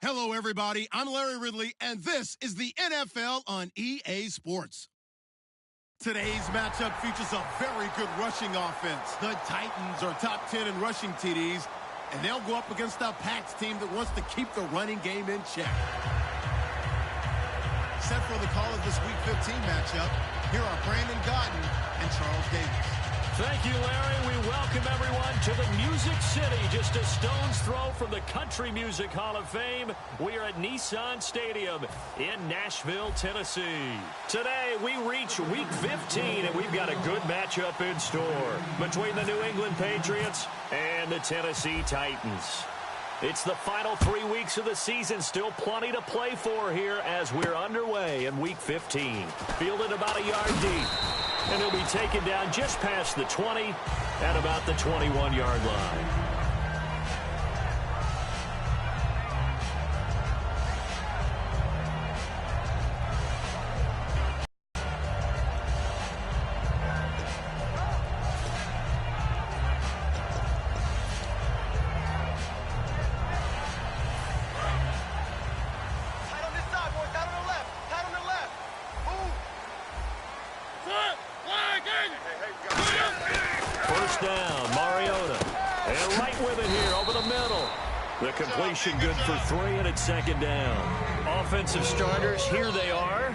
Hello, everybody. I'm Larry Ridley, and this is the NFL on EA Sports. Today's matchup features a very good rushing offense. The Titans are top 10 in rushing TDs, and they'll go up against a Pats team that wants to keep the running game in check. Set for the call of this Week 15 matchup, here are Brandon Gaudin and Charles Davis. Thank you, Larry. We welcome everyone to the Music City, just a stone's throw from the Country Music Hall of Fame. We are at Nissan Stadium in Nashville, Tennessee. Today, we reach Week 15, and we've got a good matchup in store between the New England Patriots and the Tennessee Titans. It's the final 3 weeks of the season, still plenty to play for here as we're underway in Week 15. Fielded about a yard deep. And he'll be taken down just past the 20 at about the 21-yard line. The completion good for 3, and it's second down. Offensive starters, here they are.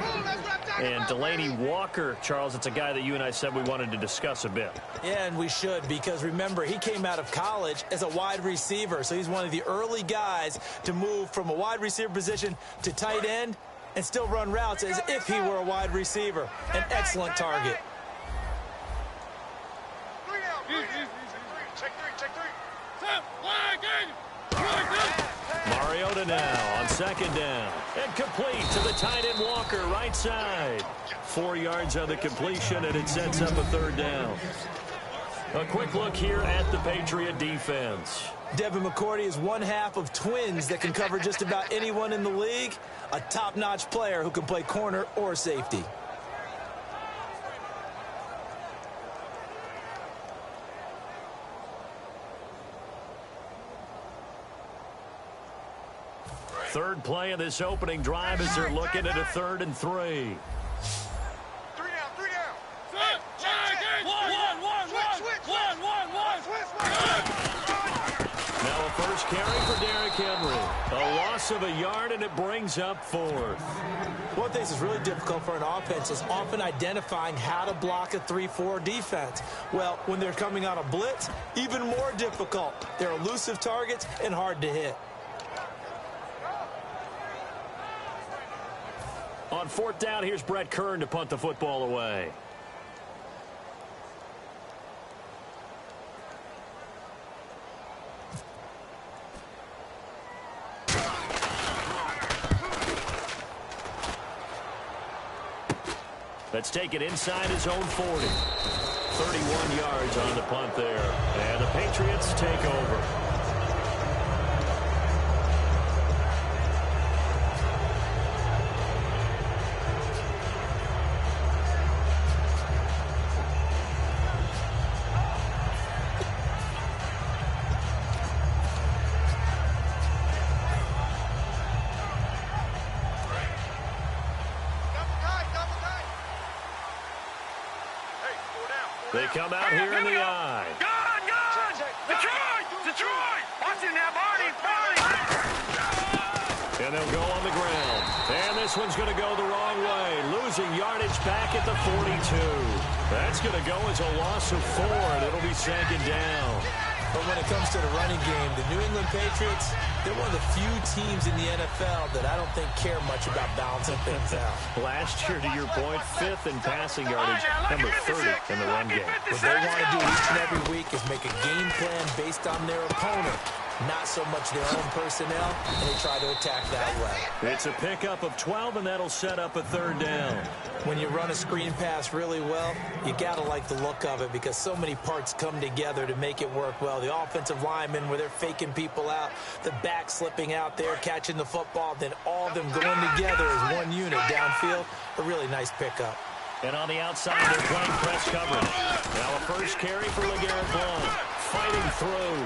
And Delaney Walker, Charles, it's a guy that you and I said we wanted to discuss a bit. Yeah, and we should, because remember, he came out of college as a wide receiver. So he's one of the early guys to move from a wide receiver position to tight end and still run routes as if he were a wide receiver. An excellent target. Mariota now on second down. And complete to the tight end Walker, right side. 4 yards on the completion, and it sets up a third down. A quick look here at the Patriot defense. Devin McCourty is one half of twins that can cover just about anyone in the league. A top-notch player who can play corner or safety. Third play of this opening drive as they're looking at a 3rd and 3. 3 down. Now a first carry for Derrick Henry. A loss of a yard, and it brings up 4th. One thing that's really difficult for an offense is often identifying how to block a 3-4 defense. Well, when they're coming on a blitz, even more difficult. They're elusive targets and hard to hit. On 4th down, here's Brett Kern to punt the football away. Let's take it inside his own 40. 31 yards on the punt there. And the Patriots take over. They come out here in the eye. Gone! Detroit! Watch him now, Barney! And they'll go on the ground. And this one's going to go the wrong way. Losing yardage back at the 42. That's going to go as a loss of 4, and it'll be second down. But when it comes to the running game, the New England Patriots, they're one of the few teams in the NFL that I don't think care much about balancing things out. Last year, to your point, 5th in passing yardage, number 30 in the run game. What they want to do each and every week is make a game plan based on their opponent, not so much their own personnel, and they try to attack that way. It's a pickup of 12, and that'll set up a 3rd down. When you run a screen pass really well, you got to like the look of it because so many parts come together to make it work well. The offensive linemen, where they're faking people out, the back slipping out there, catching the football, then all of them going together as one unit downfield. A really nice pickup. And on the outside, they're playing press coverage. Now a first carry for LeGarrette Blount. Fighting through.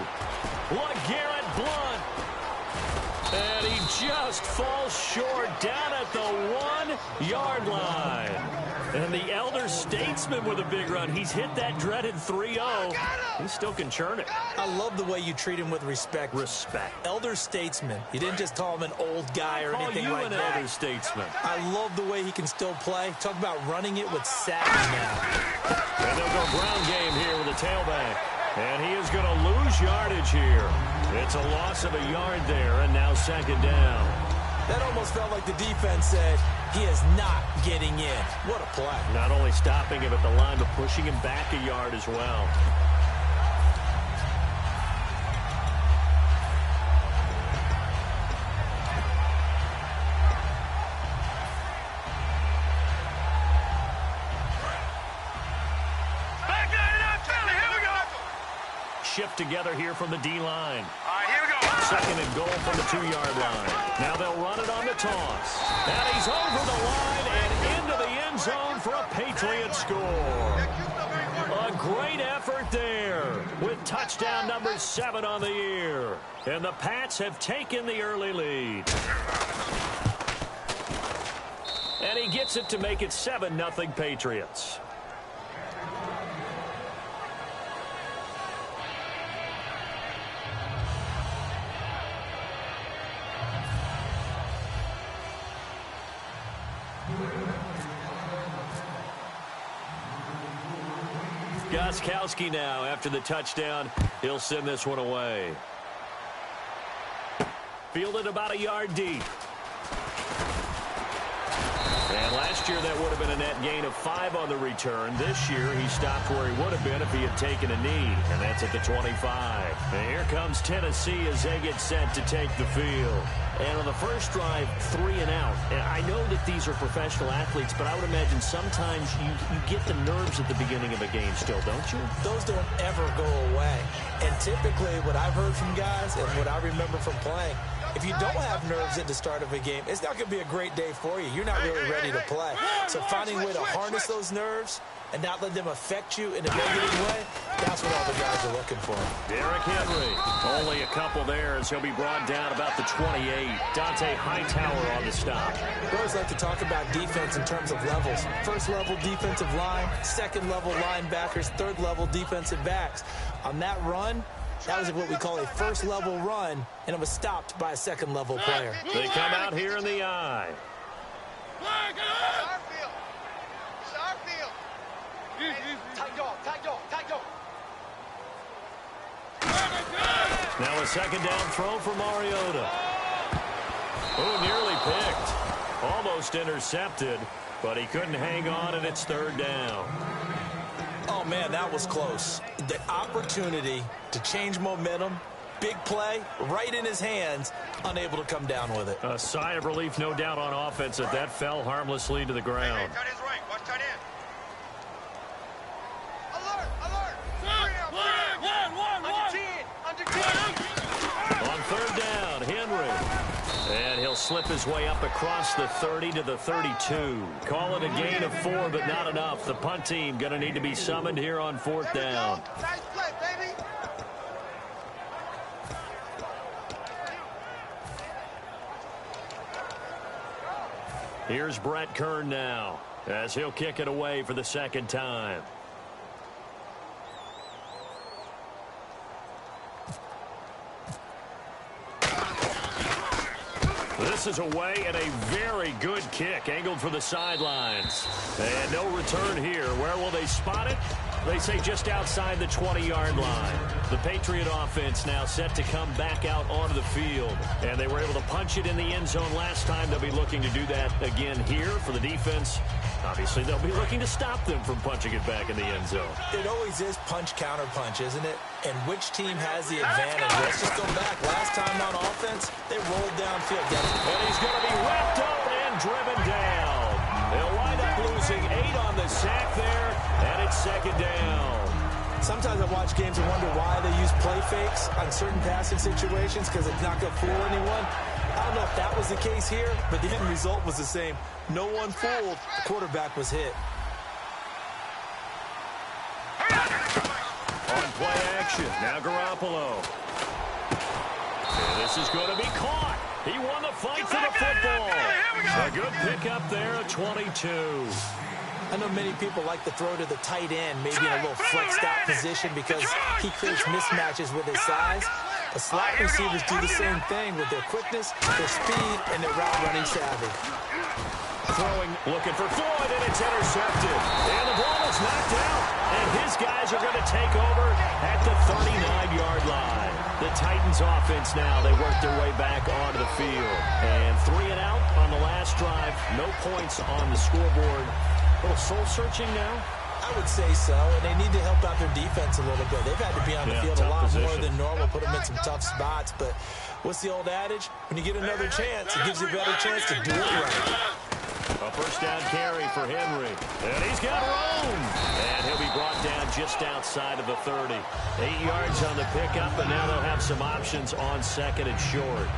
LeGarrette Blount. And he just falls short down at the 1-yard line. And the elder statesman with a big run. He's hit that dreaded 3-0. He still can churn it. I love the way you treat him with respect. Respect. Elder statesman. You didn't just call him an old guy or anything like that. Elder statesman. I love the way he can still play. Talk about running it with savvy now. And they'll go ground game here with a tailback. And he is going to lose yardage here. It's a loss of a yard there, and now second down. That almost felt like the defense said, he is not getting in. What a play. Not only stopping him at the line, but pushing him back a yard as well. Shift together here from the D-line. All right, here we go. Second and goal from the 2-yard line. Now they'll run it on the toss. And he's over the line and into the end zone for a Patriots score. A great effort there with touchdown number 7 on the year. And the Pats have taken the early lead. And he gets it to make it 7-0 Patriots. Gostkowski now after the touchdown. He'll send this one away. Fielded about a yard deep. And last year that would have been a net gain of 5 on the return. This year he stopped where he would have been if he had taken a knee. And that's at the 25. And here comes Tennessee as they get set to take the field. And on the first drive, 3 and out. And I know that these are professional athletes, but I would imagine sometimes you get the nerves at the beginning of a game still, don't you? Those don't ever go away. And typically what I've heard from guys and what I remember from playing, if you don't have nerves at the start of a game, it's not going to be a great day for you. You're not really ready to play. So finding a way to harness those nerves and not let them affect you in a negative way, that's what all the guys are looking for. Derrick Henry, only a couple there as he'll be brought down about the 28. Dante Hightower on the stop. We always like to talk about defense in terms of levels. First level defensive line, second level linebackers, third level defensive backs. On that run, that was what we call a first level run, and it was stopped by a second level player. They come out here in the I. Now a second down throw for Mariota. Oh, nearly picked. Almost intercepted, but he couldn't hang on, and it's third down. Oh, man, that was close. The opportunity to change momentum, big play, right in his hands, unable to come down with it. A sigh of relief, no doubt, on offense that that fell harmlessly to the ground. Tight end's right. Watch tight end. Alert! Under 10! On third down, Henry. And he'll slip his way up across the 30 to the 32. Call it a gain of 4, but not enough. The punt team going to need to be summoned here on fourth down. Nice play, baby! Here's Brett Kern now as he'll kick it away for the second time. This is away and a very good kick angled for the sidelines. And no return here. Where will they spot it? They say just outside the 20-yard line. The Patriot offense now set to come back out onto the field. And they were able to punch it in the end zone last time. They'll be looking to do that again here for the defense. Obviously, they'll be looking to stop them from punching it back in the end zone. It always is punch-counter-punch, isn't it? And which team has the advantage? Let's just go back. Last time on offense, they rolled downfield. And he's going to be wrapped up and driven down. They'll wind up losing 8 on the sack there, and it's second down. Sometimes I watch games and wonder why they use play fakes on certain passing situations because it's not going to fool anyone. I don't know if that was the case here, but the end result was the same. No one fooled. The quarterback was hit. On play action, now Garoppolo. And this is going to be caught. He won the fight for the football. A good pickup there at 22. I know many people like to throw to the tight end, maybe in a little flexed out position because he creates mismatches with his size. But slot receivers do the same thing with their quickness, their speed, and their route running savvy. Throwing, looking for Floyd, and it's intercepted. And the ball is knocked out, and his guys are going to take over at the 39-yard line. The Titans offense now, they work their way back onto the field. And 3 and out on the last drive. No points on the scoreboard. A little soul-searching now? I would say so, and they need to help out their defense a little bit. They've had to be on the field a lot more than normal, put them in some tough spots. But what's the old adage? When you get another chance, it gives you a better chance to do it right. A first down carry for Henry. And he's got room. And he'll be brought down just outside of the 30. 8 yards on the pickup, and now they'll have some options on second and short.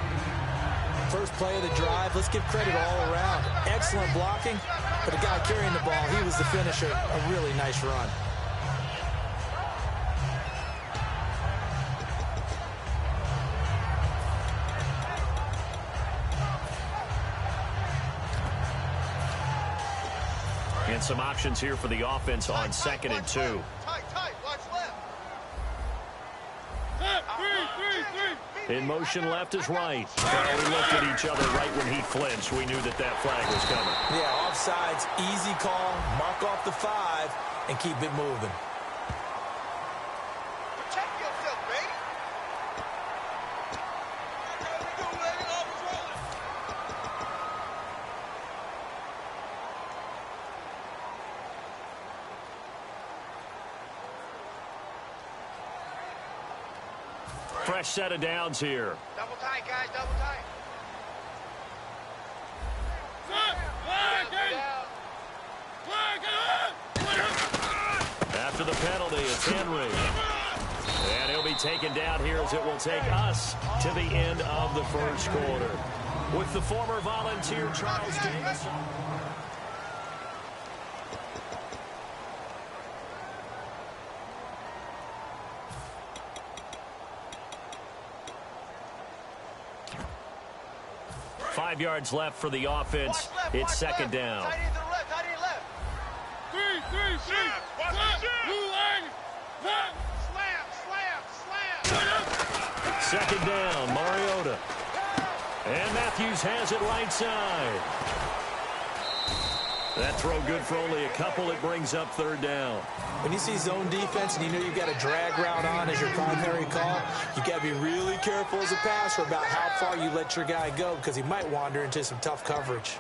First play of the drive, let's give credit all around. Excellent blocking, but the guy carrying the ball, he was the finisher. A really nice run. And some options here for the offense on second and 2. Tight, watch left. In motion left is right. Well, we looked at each other right when he flinched. We knew that flag was coming. Yeah, offsides, easy call, mark off the 5, and keep it moving. Protect yourself, baby. Fresh set of downs here. Double tight, guys, double tight. After the penalty, it's Henry. And he'll be taken down here as it will take us to the end of the first quarter. With the former Volunteer Charles Davis. Five yards left for the offense. It's second down. Tight end to the left, tight end left. Slam. Second down, Mariota. And Matthews has it right side. That throw good for only a couple. It brings up third down. When you see zone defense and you know you've got a drag route on as your primary call, you got to be really careful as a passer about how far you let your guy go because he might wander into some tough coverage.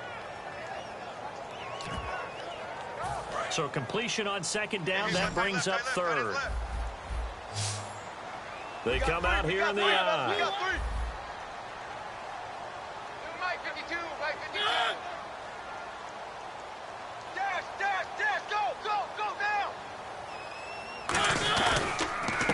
So completion on second down, that brings up third. They come out here in the eye. Mike 52, Mike 52. Dash, go down.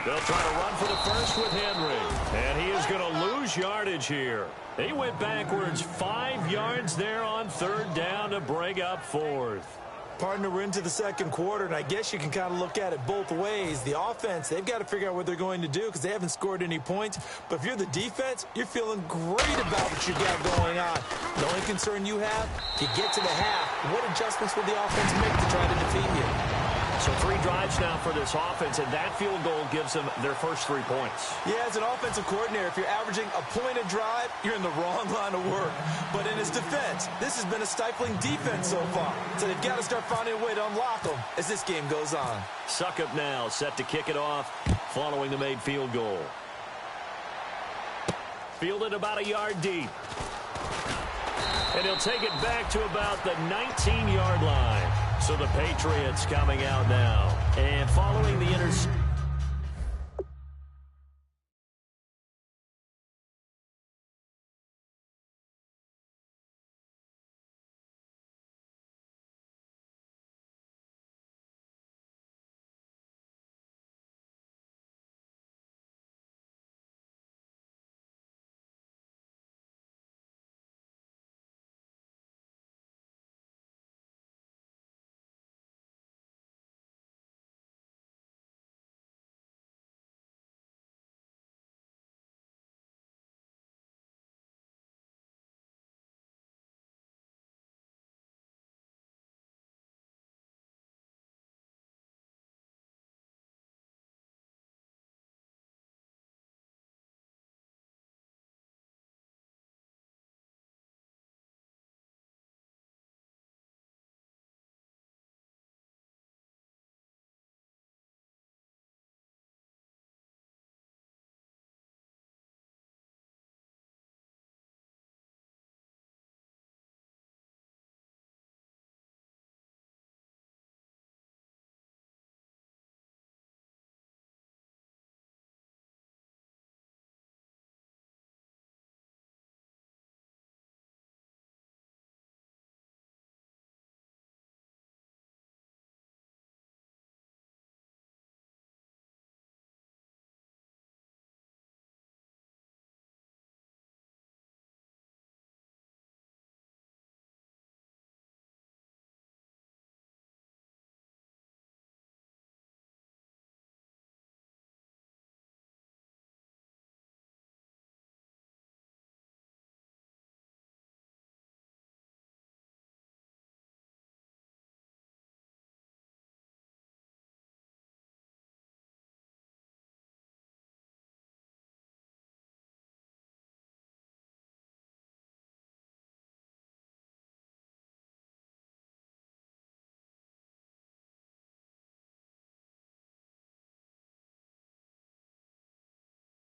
They'll try to run for the first with Henry. And he is going to lose yardage here. He went backwards 5 yards there on third down to bring up fourth. Partner, we're into the second quarter, and I guess you can kind of look at it both ways. The offense, they've got to figure out what they're going to do because they haven't scored any points. But if you're the defense, you're feeling great about what you got going on. The only concern you have, if you get to the half, what adjustments will the offense make to try to defeat you? So 3 drives now for this offense, and that field goal gives them their first 3 points. Yeah, as an offensive coordinator, if you're averaging a point a drive, you're in the wrong line of work. But in his defense, this has been a stifling defense so far. So they've got to start finding a way to unlock them as this game goes on. Suckup now, set to kick it off following the made field goal. Fielded about a yard deep. And he'll take it back to about the 19-yard line. So the Patriots coming out now. And following the interception.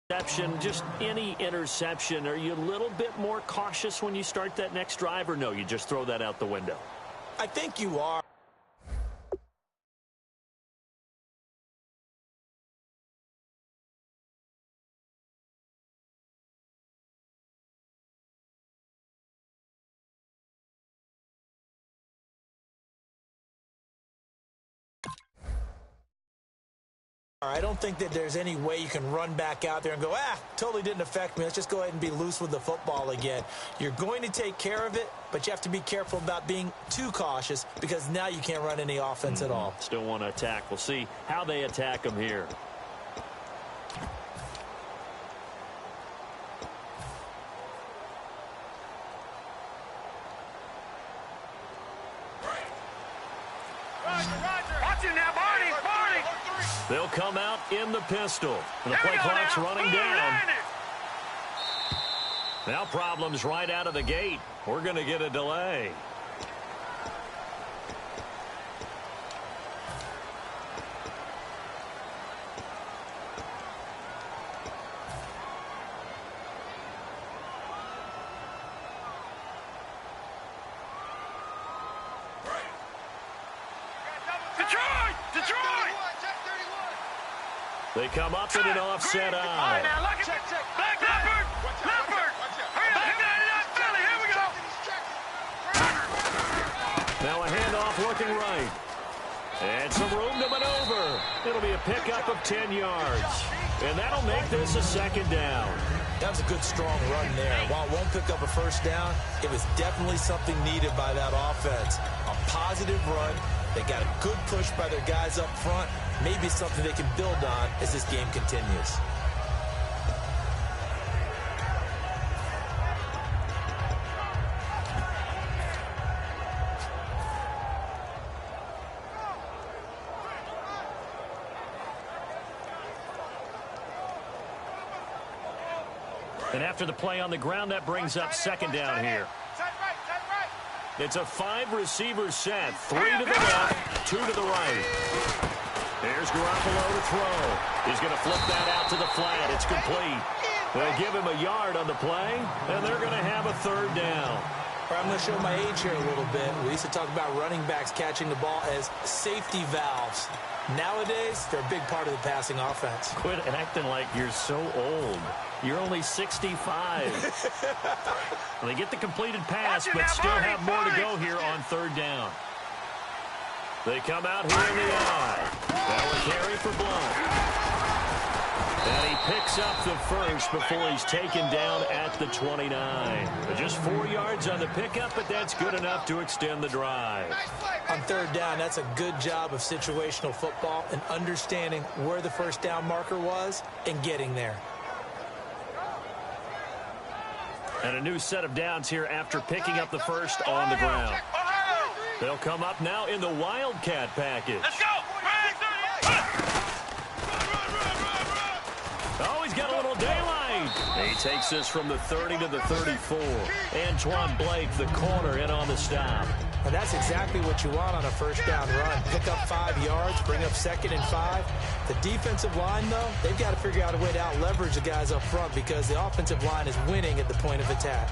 Just any interception. Are you a little bit more cautious when you start that next drive, or no, you just throw that out the window? I think you are. I don't think that there's any way you can run back out there and go, totally didn't affect me. Let's just go ahead and be loose with the football again. You're going to take care of it, but you have to be careful about being too cautious because now you can't run any offense at all. Still want to attack. We'll see how they attack them here. Watch it now, Barney. They'll come out in the pistol. And the play clock's running down. Now problems right out of the gate. We're going to get a delay. They come up in an offset eye. Back Leopard! Leopard! Back that up, Philly! Here we go! Now a handoff looking right. And some room to maneuver. It'll be a pickup of 10 yards. And that'll make this a second down. That was a good, strong run there. While it won't pick up a first down, it was definitely something needed by that offense. A positive run. They got a good push by their guys up front. Maybe something they can build on as this game continues. And after the play on the ground, that brings up second down here. It's a 5-receiver set. 3 to the left, 2 to the right. Here's Garoppolo to throw. He's going to flip that out to the flat. It's complete. They'll give him a yard on the play, and they're going to have a third down. I'm going to show my age here a little bit. We used to talk about running backs catching the ball as safety valves. Nowadays, they're a big part of the passing offense. Quit acting like you're so old. You're only 65. They get the completed pass, but still have more to go here on third down. They come out here in the eye. That will carry for Blunt. And he picks up the first before he's taken down at the 29. Just 4 yards on the pickup, but that's good enough to extend the drive. On third down, that's a good job of situational football and understanding where the first down marker was and getting there. And a new set of downs here after picking up the first on the ground. They'll come up now in the Wildcat package. Let's go! Oh, he's got a little daylight. He takes this from the 30 to the 34. Antoine Blake, the corner, in on the stop. And that's exactly what you want on a first down run. Pick up 5 yards, bring up 2nd and 5. The defensive line, though, they've got to figure out a way to out-leverage the guys up front because the offensive line is winning at the point of attack.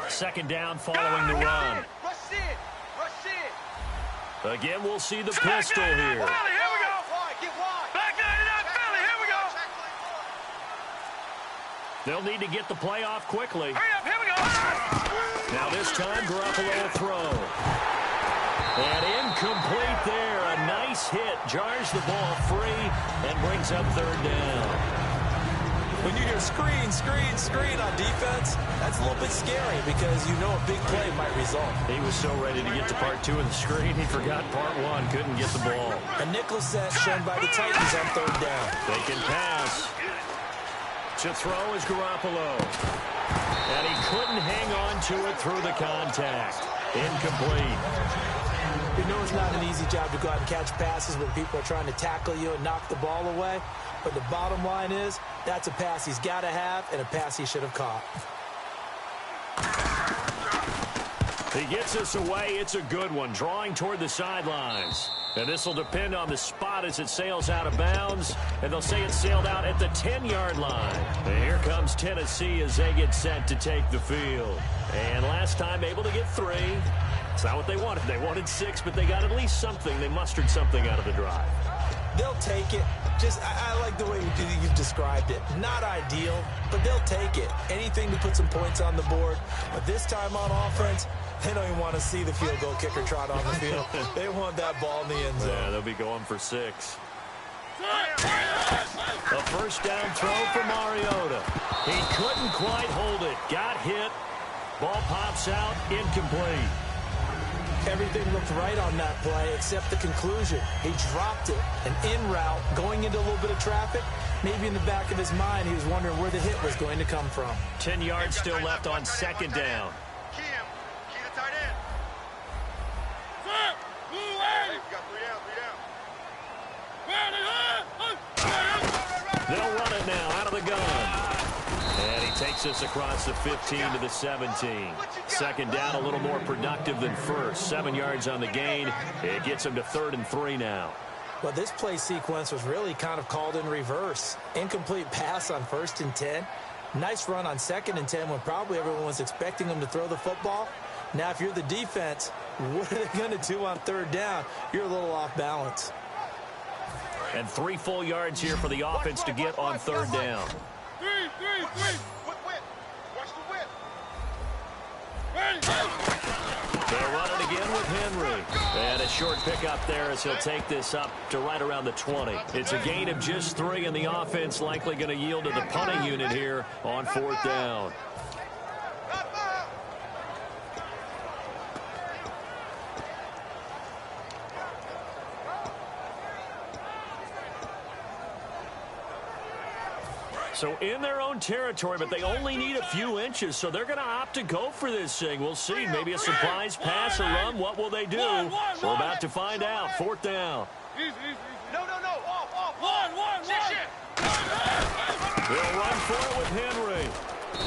Second down following the run. Rush in! Rush in! Again, we'll see the pistol here. Here we go! Get wide! Back it up, Philly! Here we go! They'll need to get the play off quickly. Hurry up! Here we go! Now this time, Garoppolo will throw. And incomplete there. A nice hit. Jars the ball free and brings up third down. When you hear screen, screen, screen on defense, that's a little bit scary because you know a big play might result. He was so ready to get to part 2 of the screen, he forgot part 1, couldn't get the ball. A nickel set shown by the Titans on third down. They can pass. To throw is Garoppolo. And he couldn't hang on to it through the contact. Incomplete. We know it's not an easy job to go out and catch passes when people are trying to tackle you and knock the ball away. But the bottom line is, that's a pass he's got to have and a pass he should have caught. He gets us away. It's a good one, drawing toward the sidelines. And this will depend on the spot as it sails out of bounds. And they'll say it sailed out at the 10-yard line. And here comes Tennessee as they get set to take the field. And last time able to get 3. It's not what they wanted. They wanted 6, but they got at least something. They mustered something out of the drive. They'll take it. I like the way you've described it. Not ideal, but they'll take it. Anything to put some points on the board. But this time on offense, they don't even want to see the field goal kicker trot on the field. They want that ball in the end zone. Yeah, they'll be going for 6. A first down throw for Mariota. He couldn't quite hold it. Got hit. Ball pops out. Incomplete. Everything looked right on that play except the conclusion. He dropped it. An in route going into a little bit of traffic. Maybe in the back of his mind he was wondering where the hit was going to come from. 10 yards still left on second down. Key the tight end. They'll run it now out of the gun. And he takes us across the 15 to the 17. Second down, a little more productive than first. 7 yards on the gain. It gets him to 3rd and 3 now. Well, this play sequence was really kind of called in reverse. Incomplete pass on 1st and 10. Nice run on 2nd and 10 when probably everyone was expecting him to throw the football. Now, if you're the defense, what are they going to do on 3rd down? You're a little off balance. And 3 full yards here for the offense to get on 3rd down. Watch the whip. They'll run it again with Henry. And a short pickup there as he'll take this up to right around the 20. It's a gain of just 3, and the offense likely going to yield to the punting unit here on 4th down. So in their own territory, but they only need a few inches, so they're going to opt to go for this thing. We'll see. Maybe a surprise pass or run. What will they do? We're about to find out. 4th down. No. Off. Shit. They'll run for it with Henry.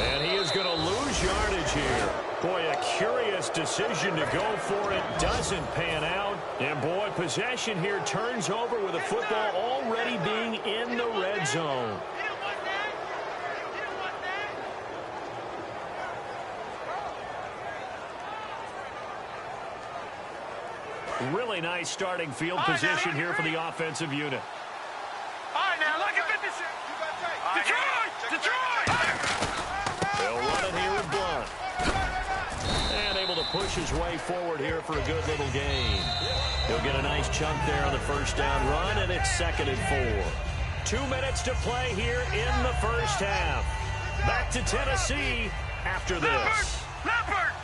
And he is going to lose yardage here. Boy, a curious decision to go for it. Doesn't pan out. And, boy, possession here turns over with the football already being in the red zone. Really nice starting field position here for the offensive unit. All right, now, look at this. Detroit! They'll run it here with Blunt. And able to push his way forward here for a good little gain. He'll get a nice chunk there on the first down run, and it's 2nd and 4. 2 minutes to play here in the first half. Back to Tennessee after this. Leopard!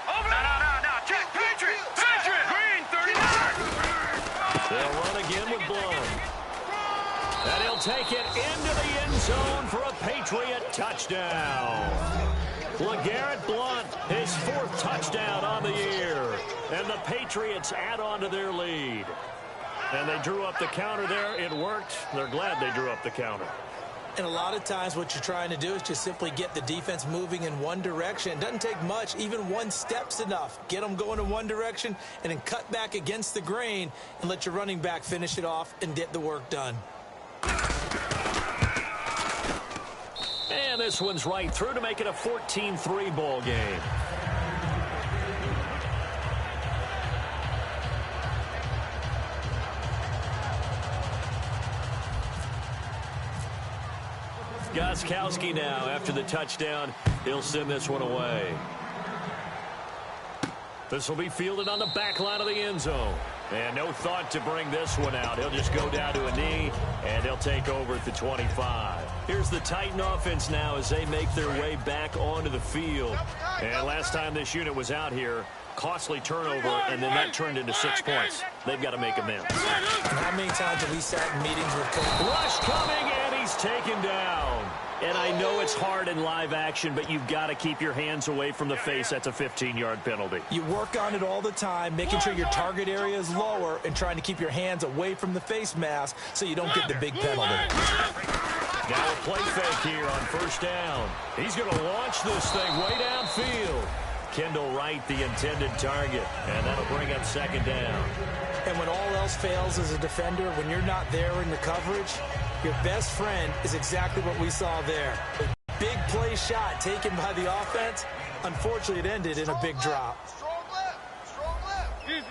No. Check. Patriots! Green, 39! They'll run again with Blunt. And he'll take it into the end zone for a Patriot touchdown. LeGarrette Blunt, his 4th touchdown on the year. And the Patriots add on to their lead. And they drew up the counter there. It worked. They're glad they drew up the counter. And a lot of times what you're trying to do is just simply get the defense moving in one direction. It doesn't take much. Even 1 step's enough. Get them going in one direction and then cut back against the grain and let your running back finish it off and get the work done. And this one's right through to make it a 14-3 ball game. Gostkowski now after the touchdown. He'll send this one away. This will be fielded on the back line of the end zone. And no thought to bring this one out. He'll just go down to a knee, and he'll take over at the 25. Here's the Titan offense now as they make their way back onto the field. And last time this unit was out here, costly turnover, and then that turned into 6 points. They've got to make amends. How many times have we sat in meetings with coaches? Rush coming, and he he's taken down. And I know it's hard in live action, but you've got to keep your hands away from the face. That's a 15-yard penalty. You work on it all the time, making sure your target area is lower and trying to keep your hands away from the face mask so you don't get the big penalty. Now a play fake here on first down. He's going to launch this thing way downfield. Kendall Wright, the intended target, and that'll bring up second down. And when all else fails as a defender, when you're not there in the coverage, your best friend is exactly what we saw there. A big play shot taken by the offense. Unfortunately, it ended in a big drop. Strong left. Strong left. Shift.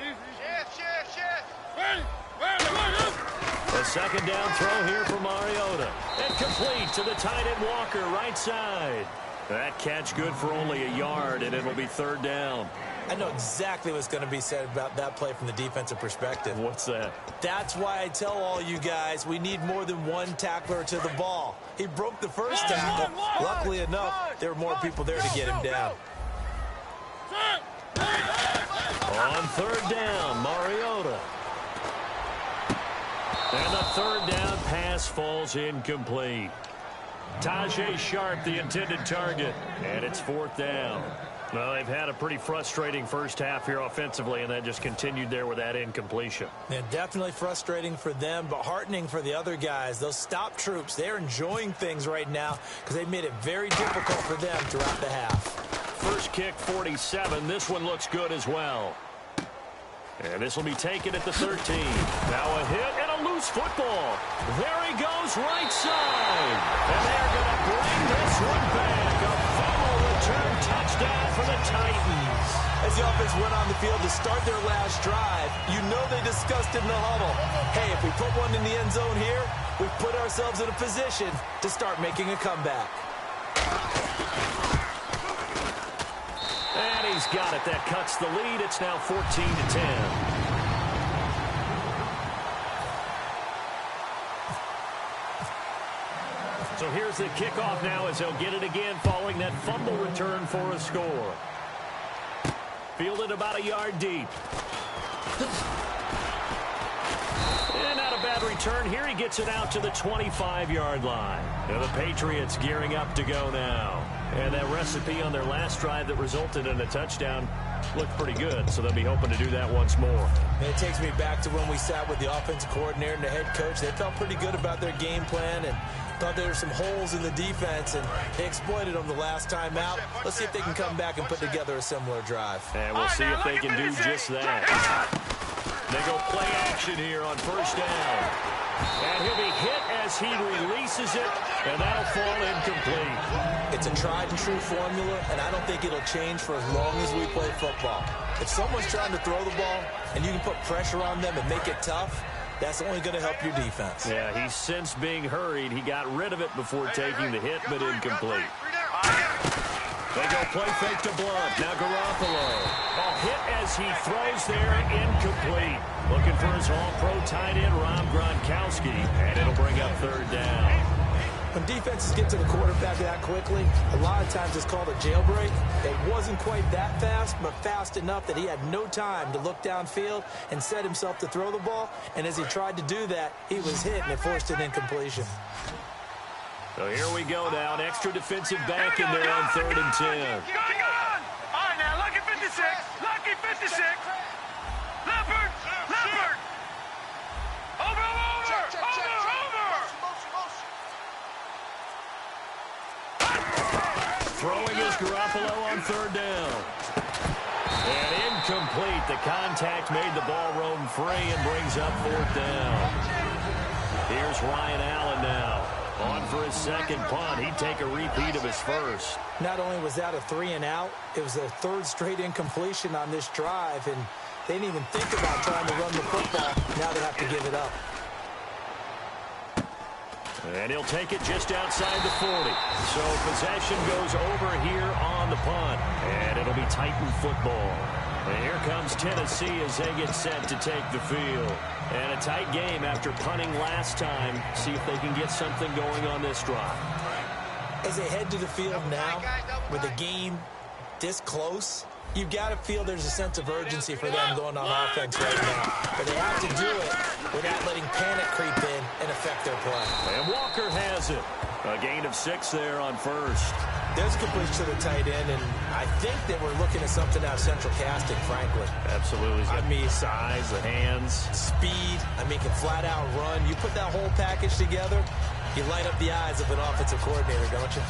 A second down throw here for Mariota. And complete to the tight end Walker, right side. That catch good for only a yard, and it'll be third down. I know exactly what's going to be said about that play from the defensive perspective. What's that? That's why I tell all you guys we need more than one tackler to the ball. He broke the first tackle. Luckily enough, there were more people there to get him down. On third down, Mariota. And the third down pass falls incomplete. Tajay Sharp, the intended target, and it's fourth down. Well, they've had a pretty frustrating first half here offensively, and that just continued there with that incompletion. Yeah, definitely frustrating for them, but heartening for the other guys. Those stop troops, they're enjoying things right now because they made it very difficult for them throughout the half. First kick, 47. This one looks good as well. And this will be taken at the 13. Now a hit and a loose football. There he goes, right side. And they're going to bring this one back. A fumble return touchdown for the Titans. As the offense went on the field to start their last drive, you know they discussed in the huddle, hey, if we put one in the end zone here, we put ourselves in a position to start making a comeback. And he's got it. That cuts the lead. It's now 14-10. So here's the kickoff now as they'll get it again following that fumble return for a score. Fielded about a yard deep. And not a bad return. Here he gets it out to the 25-yard line. And the Patriots gearing up to go now. And that recipe on their last drive that resulted in a touchdown looked pretty good, so they'll be hoping to do that once more. And it takes me back to when we sat with the offensive coordinator and the head coach. They felt pretty good about their game plan and thought there were some holes in the defense, and they exploited them the last time out. Let's see if they can come back and put together a similar drive. And we'll see if they can do just that. They go play action here on first down. And he'll be hit as he releases it, and that'll fall incomplete. It's a tried-and-true formula, and I don't think it'll change for as long as we play football. If someone's trying to throw the ball and you can put pressure on them and make it tough, that's only going to help your defense. Yeah, he's since being hurried. He got rid of it before taking the hit, but incomplete. They go play fake to Blunt. Now Garoppolo. A hit as he throws there, incomplete. Looking for his all-pro tight end, Rob Gronkowski, and it'll bring up third down. When defenses get to the quarterback that quickly, a lot of times it's called a jailbreak. It wasn't quite that fast, but fast enough that he had no time to look downfield and set himself to throw the ball. And as he tried to do that, he was hit, and it forced an incompletion. So here we go now. An extra defensive back in there on 3rd and 10. Going on! All right, now, lucky 56. Lucky 56. Leopard! Leopard! Over! Throwing is Garoppolo on 3rd down. And incomplete. The contact made the ball roam free and brings up 4th down. Here's Ryan Allen now. On for his second punt. He'd take a repeat of his first. Not only was that a 3-and-out, it was their 3rd straight incompletion on this drive, and they didn't even think about trying to run the football. Now they have to give it up. And he'll take it just outside the 40. So possession goes over here on the punt. And it'll be Titan football. And here comes Tennessee as they get set to take the field. And a tight game after punting last time. See if they can get something going on this drive. As they head to the field now, with the game this close, You've got to feel there's a sense of urgency for them going on offense right now. But they have to do it without letting panic creep in and affect their play. And Walker has it. A gain of 6 there on first. There's a good push to the tight end, and I think that we're looking at something out of central casting, frankly. Absolutely. I mean, size, the hands. Speed. I mean, can flat out run. You put that whole package together, you light up the eyes of an offensive coordinator, don't you?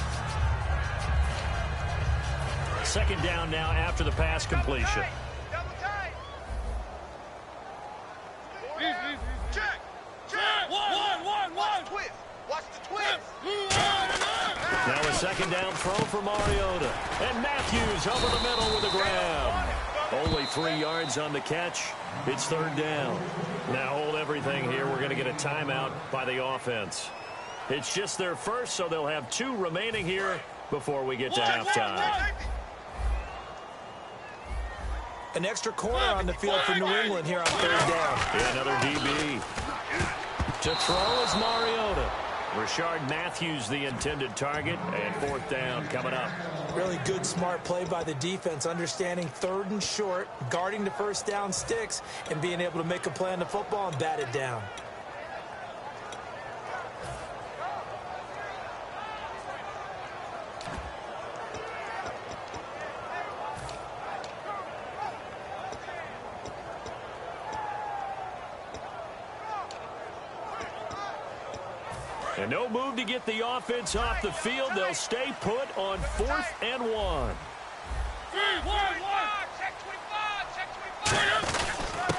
Second down now after the pass completion. Double tight. Check. One. Twist. Watch the twist. Now a second down throw for Mariota. And Matthews over the middle with a grab. Only 3 yards on the catch. It's third down. Now hold everything here. We're going to get a timeout by the offense. It's just their first, so they'll have 2 remaining here before we get to halftime. An extra corner on the field for New England here on third down. Yeah, another DB. To throw is Mariota. Rashard Matthews the intended target, and fourth down coming up. Really good, smart play by the defense, understanding third and short, guarding the first down sticks, and being able to make a play on the football and bat it down. And no move to get the offense off the field. They'll stay put on 4th and 1.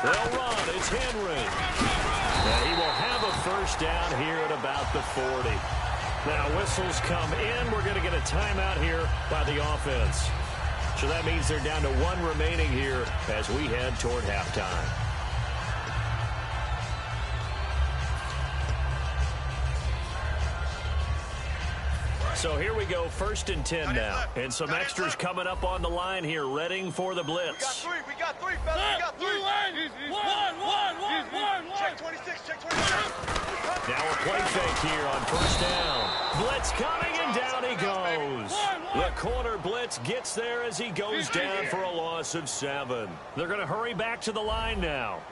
They'll run. It's Henry. And he will have a first down here at about the 40. Now whistles come in. We're going to get a timeout here by the offense. So that means they're down to 1 remaining here as we head toward halftime. So here we go, 1st and 10 now. And some extras coming up on the line here, readying for the blitz. We got three, fellas. We got 3. One. Check 26, check 26. Now a play fake here on first down. Blitz coming, and down he goes. The corner blitz gets there as he goes down for a loss of 7. They're going to hurry back to the line now.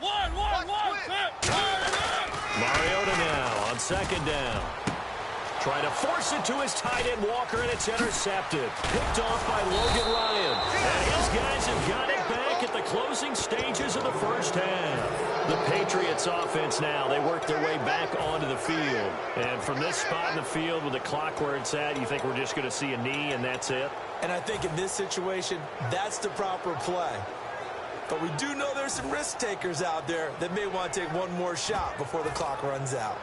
Mariota now on second down. Trying to force it to his tight end, Walker, and it's intercepted. Picked off by Logan Ryan. And his guys have got it back at the closing stages of the first half. The Patriots offense now, they work their way back onto the field. And from this spot in the field with the clock where it's at, you think we're just going to see a knee and that's it? And I think in this situation, that's the proper play. But we do know there's some risk takers out there that may want to take one more shot before the clock runs out.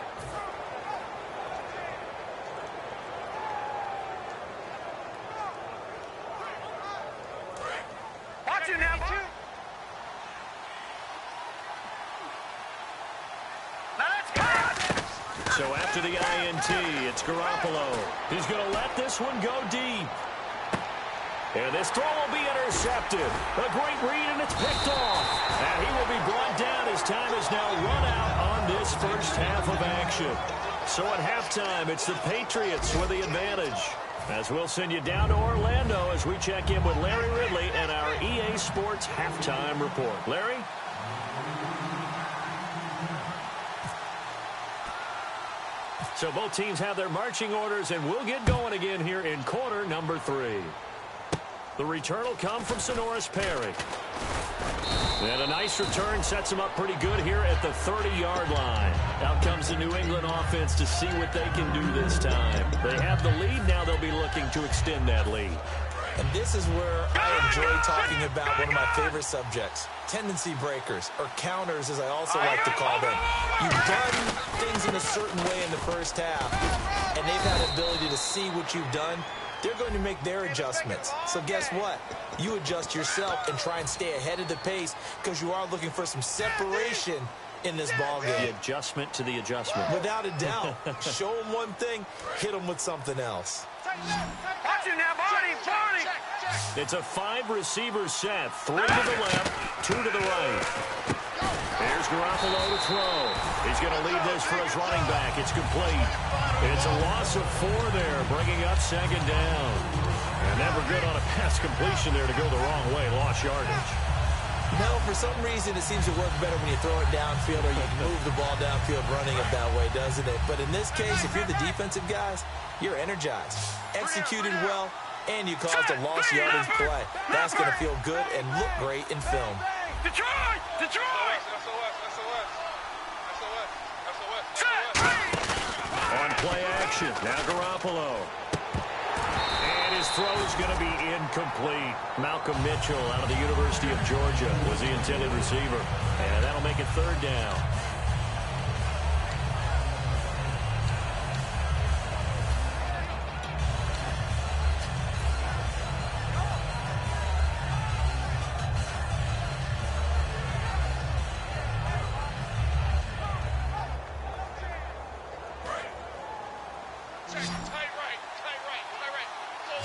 So after the INT, it's Garoppolo. He's going to let this one go deep. And this throw will be intercepted. A great read, and it's picked off. And he will be brought down as time is now run out on this first half of action. So at halftime, it's the Patriots with the advantage. As we'll send you down to Orlando as we check in with Larry Ridley and our EA Sports halftime report. Larry? So both teams have their marching orders, and we'll get going again here in quarter number 3. The return will come from Sonoris Perry. And a nice return sets them up pretty good here at the 30-yard line. Out comes the New England offense to see what they can do this time. They have the lead. Now they'll be looking to extend that lead. And this is where I enjoy talking about one of my favorite subjects, tendency breakers, or counters as I also like to call them. You've done things in a certain way in the first half, and they've had the ability to see what you've done. They're going to make their adjustments. So guess what? You adjust yourself and try and stay ahead of the pace because you are looking for some separation in this ballgame. The adjustment to the adjustment. Without a doubt. Show them one thing, hit them with something else. Watch it now, Barney. It's a 5-receiver set. 3 to the left, 2 to the right. Here's Garoppolo to throw. He's going to lead this for his running back. It's complete. It's a loss of 4 there, bringing up second down. And never good on a pass completion there to go the wrong way. Lost yardage. No, for some reason it seems to work better when you throw it downfield or you move the ball downfield running it that way, doesn't it? But in this case, if you're the defensive guys, you're energized, executed well, and you caused a lost yardage play. That's going to feel good and look great in film. Detroit! Detroit! On play action, now Garoppolo. And his throw is going to be incomplete. Malcolm Mitchell out of the University of Georgia was the intended receiver. And that'll make it third down.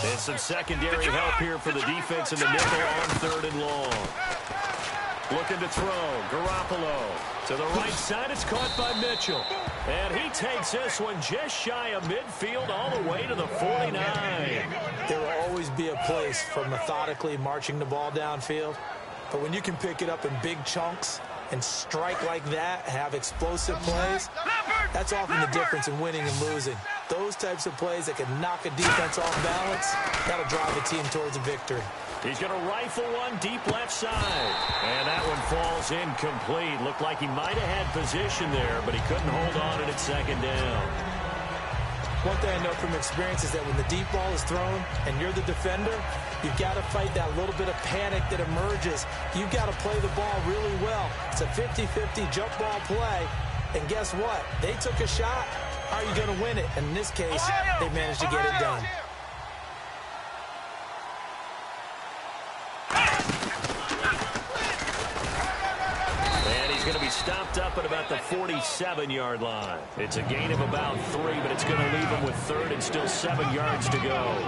And some secondary help here for the defense in the nickel on third and long. Looking to throw. Garoppolo to the right side. It's caught by Mitchell. And he takes this one just shy of midfield all the way to the 49. There will always be a place for methodically marching the ball downfield. But when you can pick it up in big chunks and strike like that, have explosive plays, that's often the difference in winning and losing. Those types of plays that can knock a defense off balance, that'll drive the team towards a victory. He's going to rifle one deep left side. And that one falls incomplete. Looked like he might have had position there, but he couldn't hold on at second down. One thing I know from experience is that when the deep ball is thrown and you're the defender, you've got to fight that little bit of panic that emerges. You've got to play the ball really well. It's a 50-50 jump ball play. And guess what? They took a shot. How are you going to win it? And in this case, they managed to get it done. And he's going to be stopped up at about the 47-yard line. It's a gain of about 3, but it's going to leave him with third and still 7 yards to go.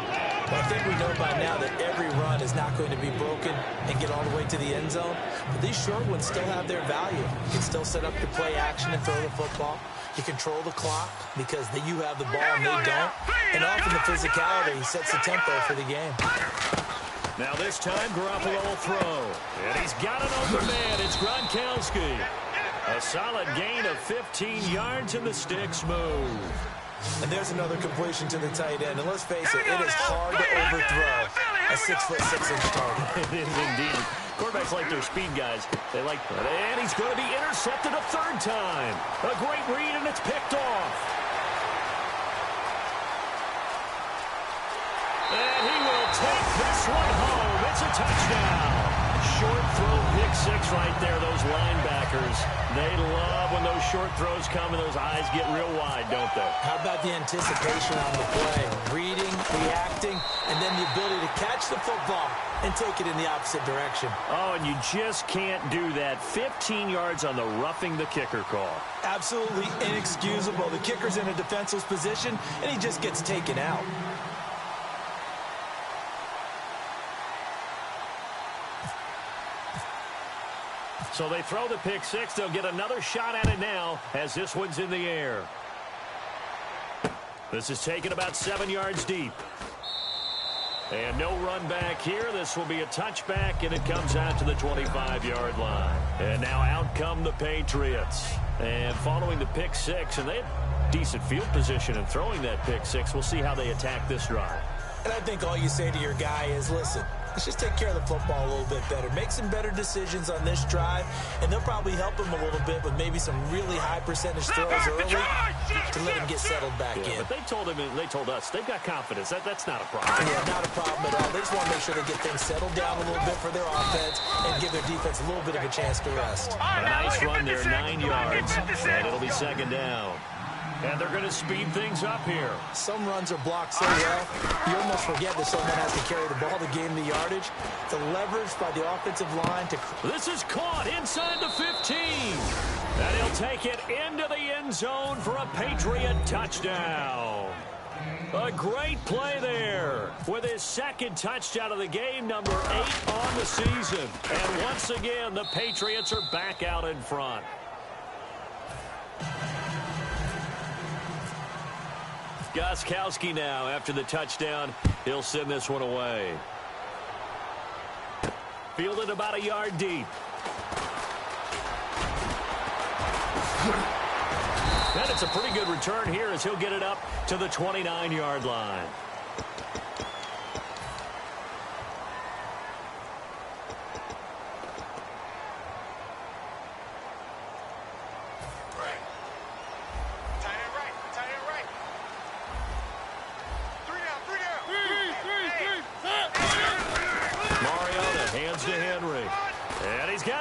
Well, I think we know by now that every run is not going to be broken and get all the way to the end zone. But these short ones still have their value. You can still set up your play action and throw the football. You control the clock because you have the ball and they don't. And often the physicality sets the tempo for the game. Now this time, Garoppolo will throw. And he's got an open man. It's Gronkowski. A solid gain of 15 yards and the sticks move. And there's another completion to the tight end. And let's face it, it is hard to overthrow a 6'6" target. It is indeed. Quarterbacks like their speed guys. They like that. And he's going to be intercepted a third time. A great read, and it's picked off. And he will take this one home. It's a touchdown. Short throw, pick 6 right there. Those linebackers, they love when those short throws come and those eyes get real wide, don't they? How about the anticipation on the play? Reading, reacting, and then the ability to catch the football and take it in the opposite direction. Oh, and you just can't do that. 15 yards on the roughing the kicker call. Absolutely inexcusable. The kicker's in a defenseless position, and he just gets taken out. So they throw the pick 6. They'll get another shot at it now as this one's in the air. This is taken about 7 yards deep. And no run back here. This will be a touchback, and it comes out to the 25-yard line. And now out come the Patriots. And following the pick 6, and they had decent field position in throwing that pick 6. We'll see how they attack this drive. And I think all you say to your guy is, listen, let's just take care of the football a little bit better. Make some better decisions on this drive, and they'll probably help him a little bit with maybe some really high percentage throws early to let him get settled back in. But they told us they've got confidence. That's not a problem. Yeah, not a problem at all. They just want to make sure they get things settled down a little bit for their offense and give their defense a little bit of a chance to rest. A nice run there, 9 yards, and it'll be second down. And they're going to speed things up here. Some runs are blocked so well, you almost forget that someone has to carry the ball to gain the yardage. The leverage by the offensive line to... This is caught inside the 15. And he'll take it into the end zone for a Patriot touchdown. A great play there with his second touchdown of the game, number 8 on the season. And once again, the Patriots are back out in front. Gostkowski now after the touchdown. He'll send this one away. Fielded about a yard deep. And it's a pretty good return here as he'll get it up to the 29-yard line.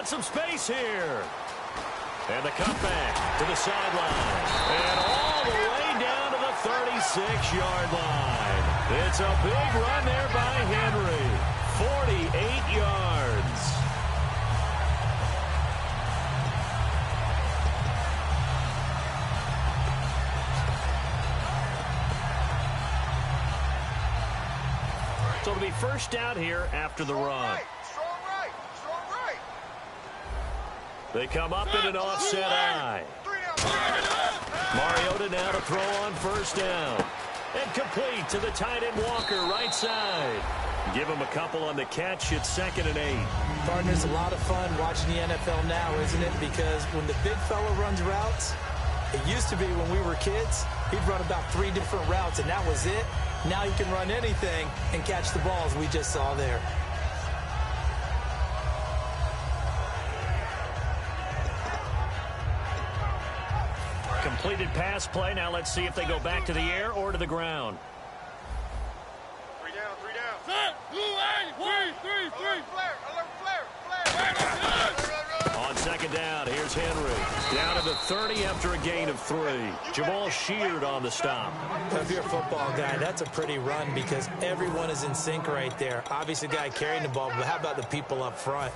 Some space here. And the cutback to the sideline. And all the way down to the 36-yard line. It's a big run there by Henry. 48 yards. So it'll be first down here after the run. They come up in an offset eye. Mariota now to throw on first down. And complete to the tight end Walker, right side. Give him a couple on the catch. It's 2nd and 8. Partners, a lot of fun watching the NFL now, isn't it? Because when the big fella runs routes, it used to be when we were kids, he'd run about 3 different routes, and that was it. Now he can run anything and catch the balls we just saw there. Completed pass play. Now let's see if they go back to the air or to the ground. 3 down, 3 down. Set, 2, 8, 3, 3, 3. Flare. On 2nd down, here's Henry. Down to the 30 after a gain of 3. Jamal Sheard on the stop. If you're a football guy, that's a pretty run because everyone is in sync right there. Obviously, the guy carrying the ball, but how about the people up front?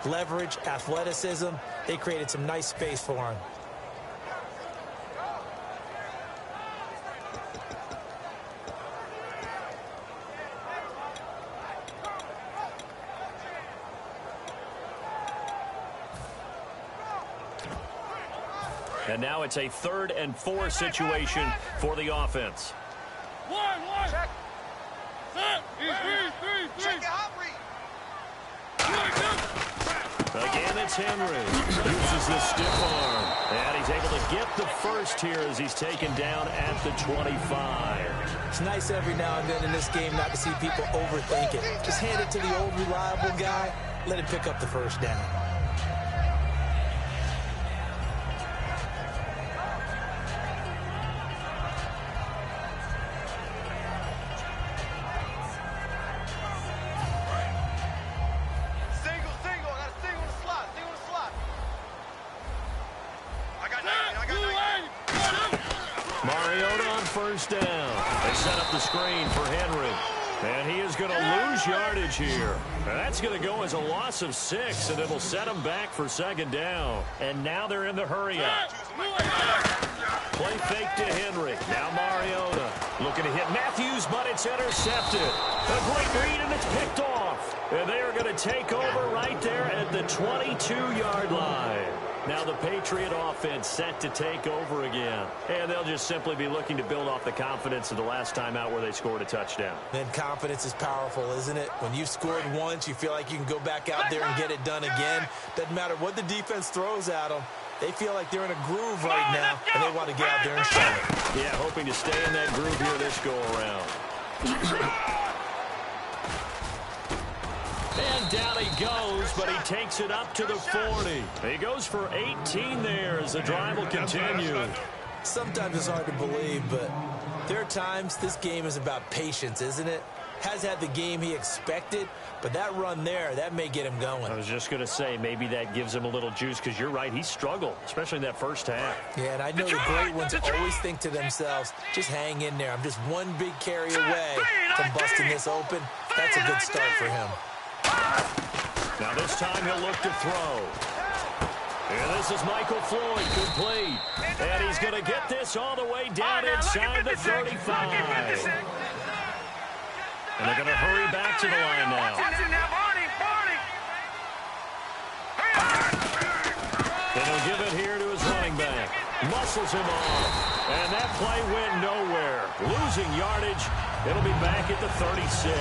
Leverage, athleticism, they created some nice space for him. And now it's a 3rd and 4 situation for the offense. Check. Set. 3. Check it, hot read. Again, it's Henry. Uses the stiff arm. And he's able to get the first here as he's taken down at the 25. It's nice every now and then in this game not to see people overthink it. Just hand it to the old reliable guy. Let him pick up the first down. First down. They set up the screen for Henry. And he is going to lose yardage here. And that's going to go as a loss of 6, and it'll set him back for 2nd down. And now they're in the hurry-up. Play fake to Henry. Now Mariota looking to hit Matthews, but it's intercepted. A great read, and it's picked off. And they are going to take over right there at the 22-yard line. Now the Patriot offense set to take over again. And they'll just simply be looking to build off the confidence of the last time out where they scored a touchdown. Then confidence is powerful, isn't it? When you've scored once, you feel like you can go back out there and get it done again. Doesn't matter what the defense throws at them. They feel like they're in a groove right now, and they want to get out there and show it. Yeah, hoping to stay in that groove here this go-around. And down he goes, but he takes it up to the 40. He goes for 18 there as the drive will continue. Sometimes it's hard to believe, but there are times this game is about patience, isn't it? Has had the game he expected, but that run there, that may get him going. I was just going to say, maybe that gives him a little juice, because you're right, he struggled, especially in that first half. Yeah, and I know the great ones always think to themselves, just hang in there. I'm just one big carry away from busting this open. That's a good start for him. Now this time he'll look to throw. And this is Michael Floyd, complete. And he's going to get this all the way down inside the 35. And they're going to hurry back to the line now. And he'll give it here to his running back. Muscles him off. And that play went nowhere. Losing yardage. It'll be back at the 36.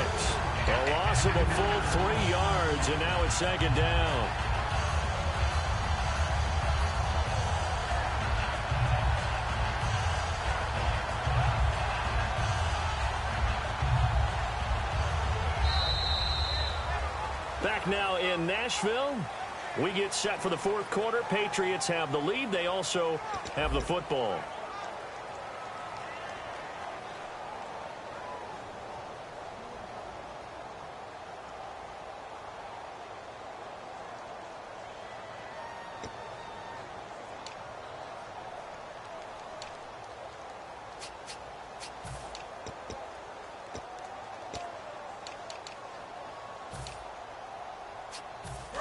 A loss of a full 3 yards, and now it's second down. Back now in Nashville. We get set for the fourth quarter. Patriots have the lead. They also have the football.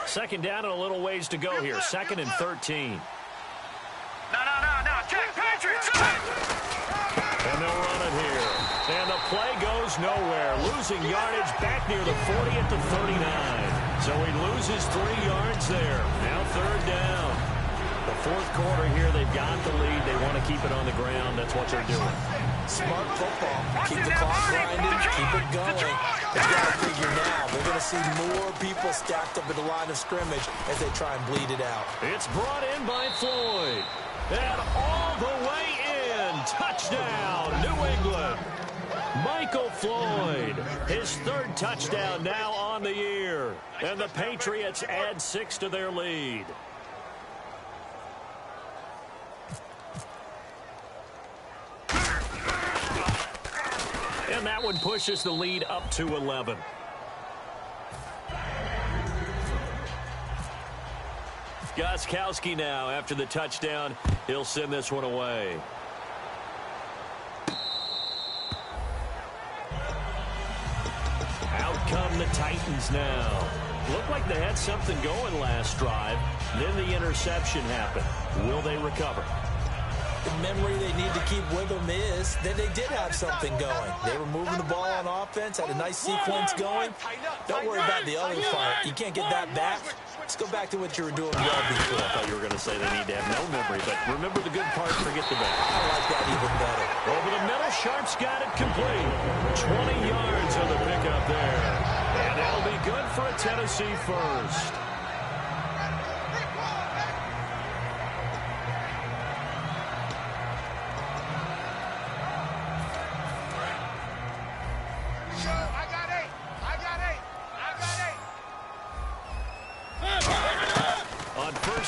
Second down and a little ways to go here. Second and 13. No, Jack Patriots! And they'll run it here. And the play goes nowhere. Losing yardage back near the 40 at the 39. So he loses 3 yards there. Now third down. The fourth quarter here, they've got the lead. They want to keep it on the ground. That's what they're doing. Smart football. Keep the clock grinding. Keep it going. They've got to figure now. They're going to see more people stacked up at the line of scrimmage as they try and bleed it out. It's brought in by Floyd. And all the way in. Touchdown, New England. Michael Floyd, his third touchdown now on the year. And the Patriots add 6 to their lead. And that one pushes the lead up to 11. Gostkowski now after the touchdown. He'll send this one away. Out come the Titans now. Looked like they had something going last drive. Then the interception happened. Will they recover? The memory they need to keep with them is that they did have something going. They were moving the ball on offense, had a nice sequence going. Don't worry about the other part. You can't get that back. Let's go back to what you were doing well before. I thought you were going to say they need to have no memory, but remember the good part, forget the bad. I like that even better. Over the middle, Sharp's got it complete. 20 yards on the pickup there. And that'll be good for a Tennessee first.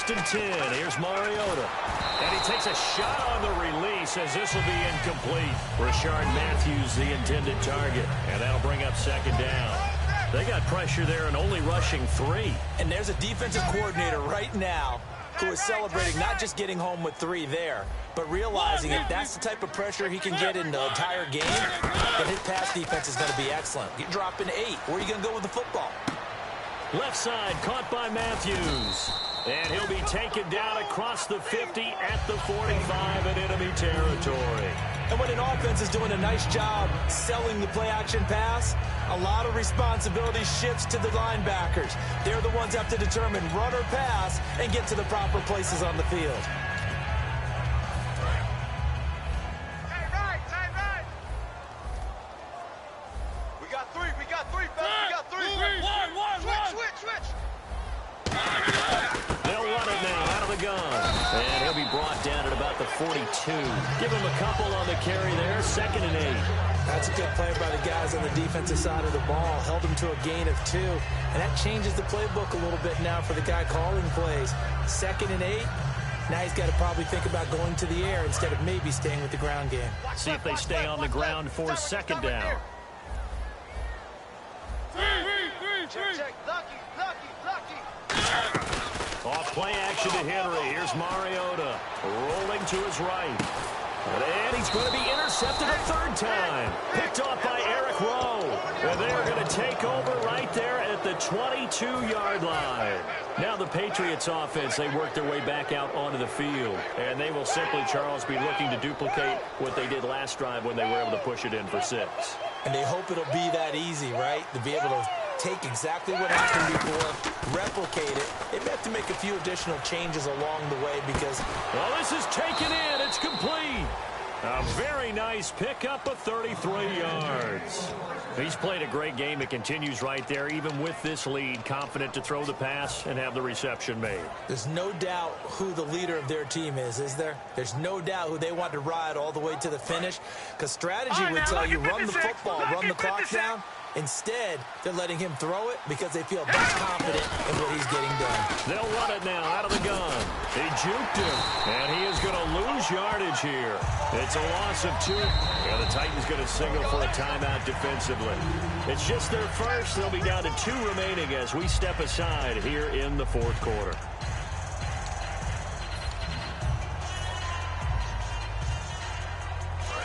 And 10. Here's Mariota. And he takes a shot on the release as this will be incomplete. Rashard Matthews, the intended target. And that'll bring up second down. They got pressure there and only rushing 3. And there's a defensive coordinator right now who is celebrating not just getting home with 3 there, but realizing if that's the type of pressure he can get in the entire game, then his pass defense is going to be excellent. You're dropping 8. Where are you going to go with the football? Left side caught by Matthews. And he'll be taken down across the 50 at the 45 in enemy territory. And when an offense is doing a nice job selling the play-action pass, a lot of responsibility shifts to the linebackers. They're the ones that have to determine run or pass and get to the proper places on the field. We got three, fellas. We got three. Switch. They'll run it now out of the gun. And he'll be brought down at about the 42. Give him a couple on the carry there. Second and 8. That's a good play by the guys on the defensive side of the ball. Held him to a gain of 2. And that changes the playbook a little bit now for the guy calling plays. Second and 8. Now he's got to probably think about going to the air instead of maybe staying with the ground game. See if they stay on the ground for second down. Check. Lucky. Off play action to Henry. Here's Mariota rolling to his right. And he's going to be intercepted a third time. Picked off by Eric Rowe. And they're going to take over right there at the 22-yard line. Now the Patriots offense, they work their way back out onto the field. And they will simply, Charles, be looking to duplicate what they did last drive when they were able to push it in for 6. And they hope it'll be that easy, right? To be able to take exactly what happened before, replicate it. They may have to make a few additional changes along the way because... Well, this is taken in. It's complete. A very nice pickup of 33 yards. He's played a great game. It continues right there, even with this lead, confident to throw the pass and have the reception made. There's no doubt who the leader of their team is there? There's no doubt who they want to ride all the way to the finish, because strategy would tell you run the football, run the clock down. Instead, they're letting him throw it because they feel that confident in what he's getting done. They'll run it now out of the gun. They juked him, and he is going to lose yardage here. It's a loss of 2. And the Titans going to signal for a timeout defensively. It's just their first. They'll be down to 2 remaining as we step aside here in the fourth quarter.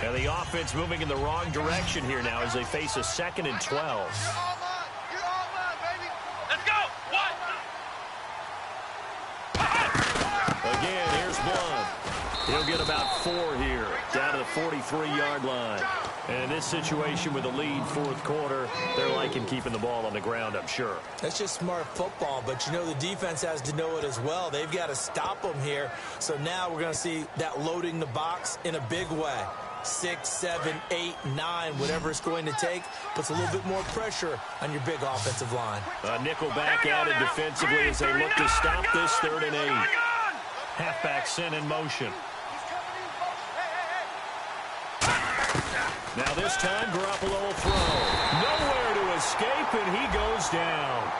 And the offense moving in the wrong direction here now as they face a 2nd and 12. You're all mine, baby. Let's go. What? Again, here's Blunt. He'll get about 4 here, down to the 43-yard line. And in this situation with a lead fourth quarter, they're liking keeping the ball on the ground, I'm sure. That's just smart football, but you know the defense has to know it as well. They've got to stop them here. So now we're going to see that loading the box in a big way. 6, 7, 8, 9, whatever it's going to take, puts a little bit more pressure on your big offensive line. Nickel back added defensively as they look to stop this 3rd and 8. Halfback sent in motion. Now this time, Garoppolo will throw. Nowhere to escape, and he goes down.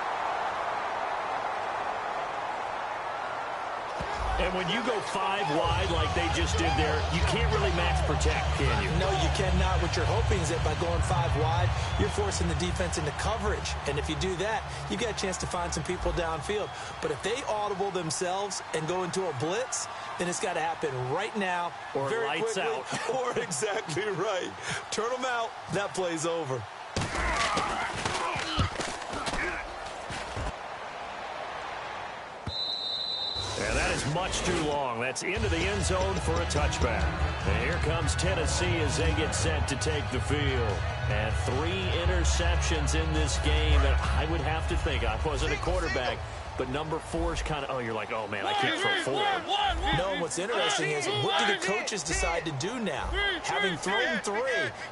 And when you go 5 wide like they just did there, you can't really max protect, can you? No, you cannot. What you're hoping is that by going 5 wide, you're forcing the defense into coverage. And if you do that, you get a chance to find some people downfield. But if they audible themselves and go into a blitz, then it's got to happen right now. Or very lights quickly, out. Or exactly right. Turn them out. That play's over. And that is much too long. That's into the end zone for a touchback. And here comes Tennessee as they get set to take the field. And 3 interceptions in this game. And I would have to think, I wasn't a quarterback, but number 4 is kind of, you're like, oh, man, I can't throw 4. No, what's interesting is what do the coaches decide to do now? Having thrown 3,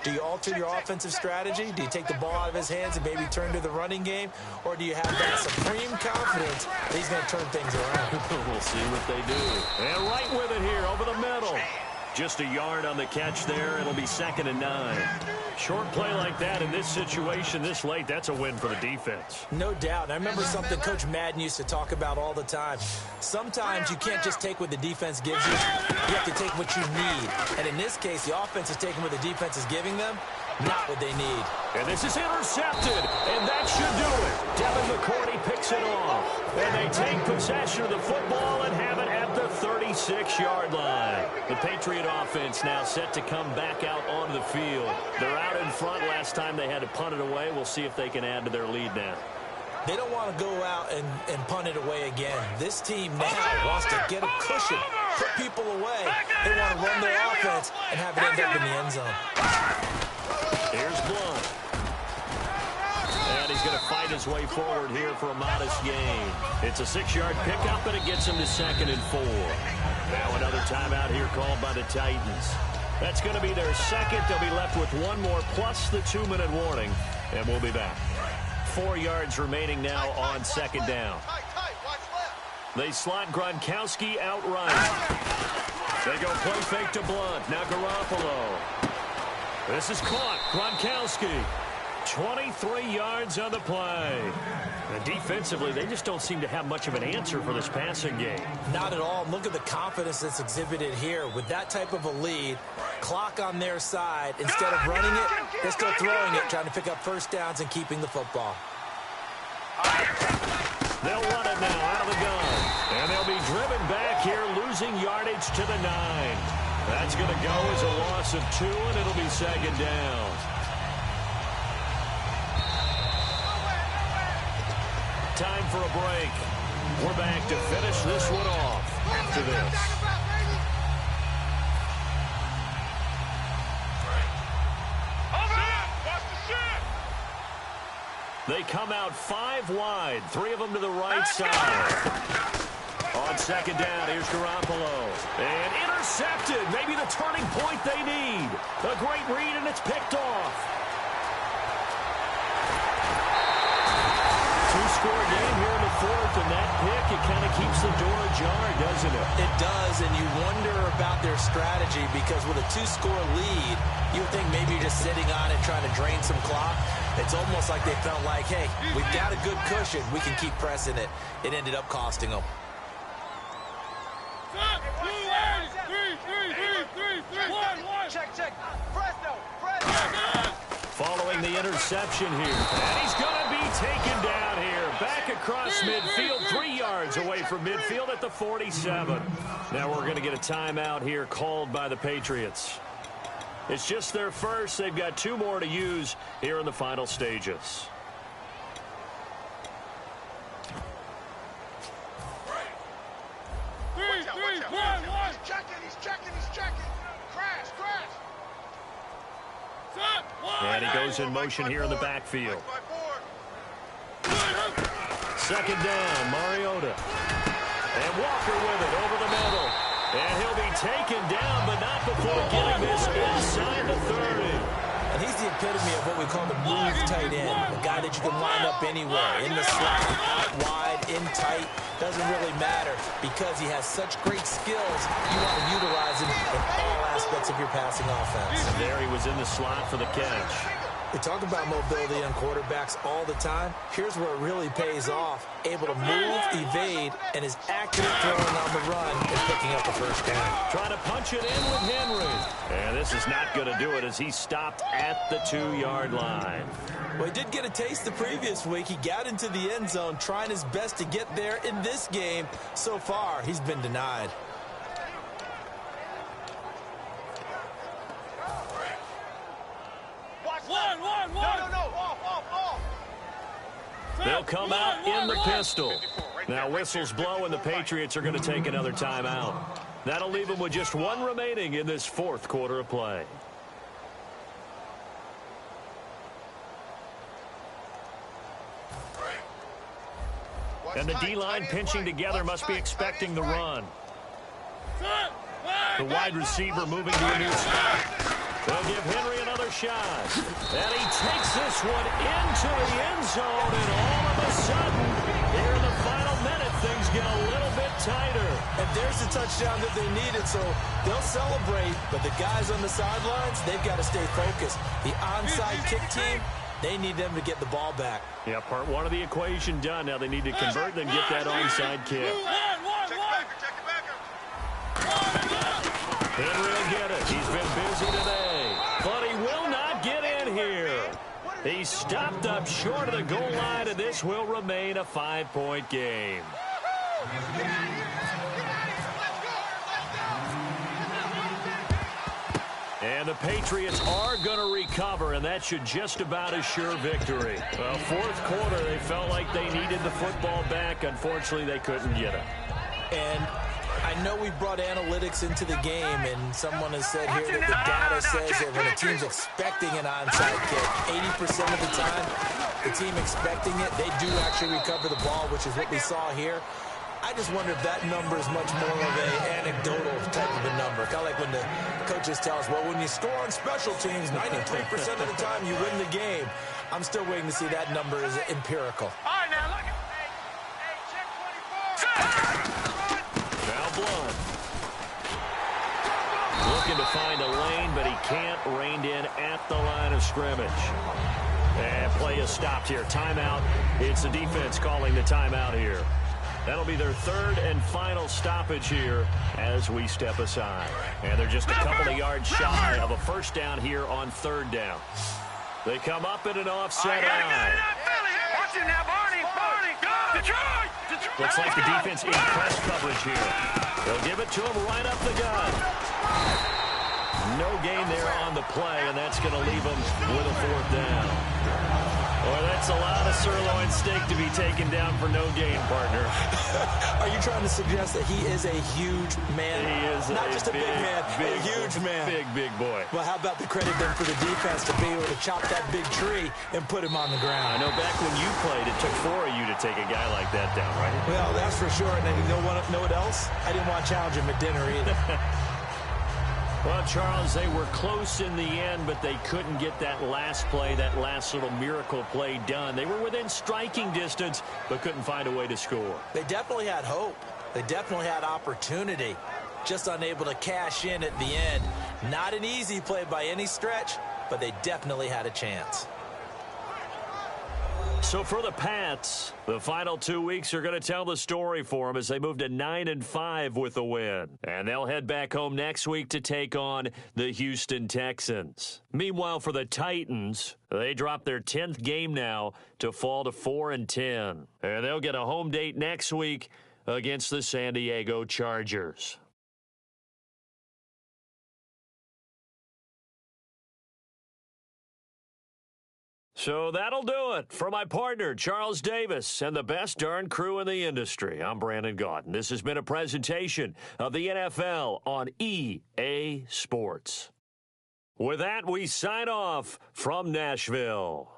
do you alter your offensive strategy? Do you take the ball out of his hands and maybe turn to the running game? Or do you have that supreme confidence that he's going to turn things around? We'll see what they do. And right with it here over the middle. Just a yard on the catch there. It'll be 2nd and 9. Short play like that in this situation this late, that's a win for the defense. No doubt. And I remember something Coach Madden used to talk about all the time. Sometimes you can't just take what the defense gives you. You have to take what you need. And in this case, the offense is taking what the defense is giving them, not what they need. And this is intercepted, and that should do it. Devin McCourty picks it off. And they take possession of the football and have it at the 36-yard line. The Patriot offense now set to come back out onto the field. They're out in front. Last time they had to punt it away. We'll see if they can add to their lead now. They don't want to go out and punt it away again. This team now wants to get a cushion, put people away. They want to run their offense and have it end up in the end zone. Here's Blunt. And he's going to fight his way forward here for a modest gain. It's a 6-yard pickup, and it gets him to 2nd and 4. Now another timeout here called by the Titans. That's going to be their second. They'll be left with 1 more plus the 2-minute warning, and we'll be back. 4 yards remaining now on 2nd down. They slot Gronkowski out right. They go play fake to Blunt. Now Garoppolo. This is caught. Gronkowski. 23 yards on the play. And defensively, they just don't seem to have much of an answer for this passing game. Not at all. Look at the confidence that's exhibited here. With that type of a lead, clock on their side, instead of running it, they're still throwing it, trying to pick up first downs and keeping the football. They'll run it now out of the gun. And they'll be driven back here, losing yardage to the 9. That's going to go as a loss of 2, and it'll be 2nd down. Time for a break. We're back to finish this one off after this. They come out 5 wide, 3 of them to the right side. On second down, here's Garoppolo. And intercepted. Maybe the turning point they need. A great read, and it's picked off. Two-score game here in the fourth, and that pick, it kind of keeps the door ajar, doesn't it? It does, and you wonder about their strategy because with a two-score lead, you would think maybe you're just sitting on it trying to drain some clock. It's almost like they felt like, hey, we've got a good cushion. We can keep pressing it. It ended up costing them. Check. Fresno. Following the interception here. And he's going to be taken down here. Back across midfield, 3 yards away from midfield at the 47. Now we're going to get a timeout here called by the Patriots. It's just their first. They've got 2 more to use here in the final stages. He's checking. Crash. And he goes in motion here in the backfield. Second down, Mariota. And Walker with it over the middle. And he'll be taken down, but not before getting this inside the 30. And he's the epitome of what we call the move tight end. A guy that you can line up anywhere. In the slot, out wide, in tight. Doesn't really matter because he has such great skills. You want to utilize him in all aspects of your passing offense. And there he was in the slot for the catch. We talk about mobility on quarterbacks all the time. Here's where it really pays off. Able to move, evade, and is accurate throwing on the run and picking up the first down. Trying to punch it in with Henry. And this is not going to do it as he stopped at the 2-yard line. Well, he did get a taste the previous week. He got into the end zone trying his best to get there in this game. So far, he's been denied. They'll come out in the pistol. Now whistles blow and the Patriots are going to take another timeout. That'll leave them with just 1 remaining in this 4th quarter of play. And the D-line pinching together must be expecting the run. The wide receiver moving to a new spot. They'll give Henry another shot. And he takes this one into the end zone. And all of a sudden, here in the final minute, things get a little bit tighter. And there's the touchdown that they needed, so they'll celebrate. But the guys on the sidelines, they've got to stay focused. The onside kick team, they need them to get the ball back. Yeah, part 1 of the equation done. Now they need to convert and get that onside kick. Henry will get it. He's been busy today. But he will not get in here. He's stopped up short of the goal line, and this will remain a 5-point game. And the Patriots are going to recover, and that should just about assure victory. Well, 4th quarter, they felt like they needed the football back. Unfortunately, they couldn't get it. And I know we brought analytics into the game, and someone has said here that the data says that when a team's expecting an onside kick, 80% of the time, the team expecting it, they do actually recover the ball, which is what we saw here. I just wonder if that number is much more of an anecdotal type of a number. Kind of like when the coaches tell us, well, when you score on special teams, 93% of the time you win the game. I'm still waiting to see that number is empirical. All right, now look at check 24. Now Blunt. Looking to find a lane, but he can't. Reined in at the line of scrimmage. And play is stopped here. Timeout. It's the defense calling the timeout here. That'll be their 3rd and final stoppage here as we step aside. And they're just a couple of yards shy of a first down here on 3rd down. They come up in an offset eye. Watch it now, Barney. Go! Detroit! Looks like the defense in press coverage here. They'll give it to him right up the gut. No gain there on the play, and that's going to leave them with a 4th down. Boy, that's a lot of sirloin steak to be taken down for no gain, partner. Are you trying to suggest that he is a huge man? He is not just a big man, a huge man. Big boy. Well, how about the credit then for the defense to be able to chop that big tree and put him on the ground? I know back when you played, it took 4 of you to take a guy like that down, right? Well, that's for sure. And then you know what else? I didn't want to challenge him at dinner either. Well, Charles, they were close in the end, but they couldn't get that last play, that last little miracle play done. They were within striking distance, but couldn't find a way to score. They definitely had hope. They definitely had opportunity. Just unable to cash in at the end. Not an easy play by any stretch, but they definitely had a chance. So for the Pats, the final 2 weeks are going to tell the story for them as they move to 9-5 with a win. And they'll head back home next week to take on the Houston Texans. Meanwhile, for the Titans, they drop their 10th game now to fall to 4-10. And they'll get a home date next week against the San Diego Chargers. So that'll do it for my partner, Charles Davis, and the best darn crew in the industry. I'm Brandon Gaudin. This has been a presentation of the NFL on EA Sports. With that, we sign off from Nashville.